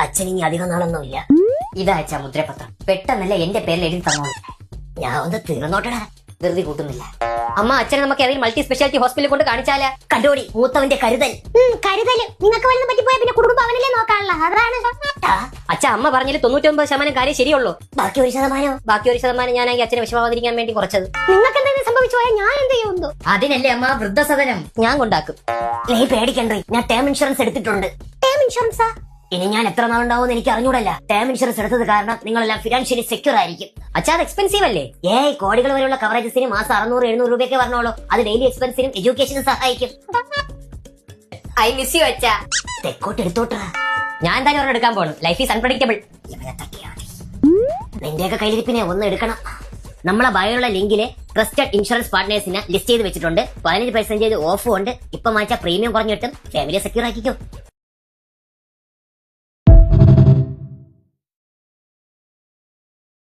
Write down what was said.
അച്ഛൻ ഇനി അധികം നാളൊന്നും ഇല്ല. ഇതാ അച്ഛാ മുദ്രപത്രം. പെട്ടെന്നല്ല എന്റെ പേരിൽ എഴുതി തന്നോളൂ. ഞാൻ ഒന്ന് തീർന്നോട്ടടാ. ധൃതി കൂട്ടുന്നില്ല. അമ്മ അച്ഛനെ നമുക്ക് ഏതെങ്കിലും മൾട്ടി സ്പെഷ്യാലിറ്റി ഹോസ്പിറ്റലിൽ കൊണ്ട് കാണിച്ചാലാ? കണ്ടോടി, മൂത്തവന്റെ കരുതൽ. കരുതല് നിങ്ങൾക്ക് വല്ലതും പറ്റിപ്പോയാൽ പിന്നെ കുടുംബം അവനല്ലേ നോക്കാനുള്ള. അതാണ് അച്ഛാ അമ്മ പറഞ്ഞതിൽ 99% കാര്യം ശരിയുള്ളൂ. ബാക്കി 1%. ബാക്കി 1% ഞാനായി അച്ഛനെ വിഷമാവാതിരിക്കാൻ വേണ്ടി കുറച്ചത്. നിങ്ങൾക്ക് എന്തെങ്കിലും സംഭവിച്ചു പോയാൽ ഞാൻ എന്ത് ചെയ്യുന്നു? അതിനല്ലേ അമ്മ വൃദ്ധസദനം ഞാൻ കൊണ്ടാക്കും. നീ പേടിക്കണ്ടേ, ഞാൻ ടേം ഇൻഷുറൻസ് എടുത്തിട്ടുണ്ട്. ടേം ഇൻഷുറൻസാ? ഇനി ഞാൻ എത്ര നാളുണ്ടാവും എനിക്ക് അറിഞ്ഞൂടല്ല. ടേം ഇൻഷുറൻസ് എടുത്തത് കാരണം നിങ്ങളെല്ലാം ഫിനാൻഷ്യലി സെക്യൂർ ആയിരിക്കും. അച്ഛാ അത് എക്സ്പെൻസീവ് അല്ലേ? കോടികൾ വരെയുള്ള കവറേജസിന് മാസം 600-700 രൂപയൊക്കെ പറഞ്ഞോളൂ. അത് ഡെയിലി എക്സ്പെൻസിനും എഡ്യൂക്കേഷനും സഹായിക്കും. ഐ മിസ് യു അച്ഛാ. തെക്കോട്ട് എടുത്തോട്ടാ. ഞാൻ എന്തായാലും ഒരെണ്ണം എടുക്കാൻ പോണു. Life is unpredictable. നിന്റെയൊക്കെ കയ്യിലിരിപ്പിനെ ഒന്ന് എടുക്കണം. നമ്മളെ ബയോയുള്ള ലിങ്കില് ട്രസ്റ്റഡ് ഇൻഷുറൻസ് പാർട്ട്നേഴ്സിനെ ലിസ്റ്റ് ചെയ്ത് വെച്ചിട്ടുണ്ട്. 15% ഓഫും ഉണ്ട്. ഇപ്പൊ മാറ്റാ പ്രീമിയം കുറഞ്ഞിട്ടും ഫാമിലിയെ സെക്യൂർ ആക്കിക്കോ.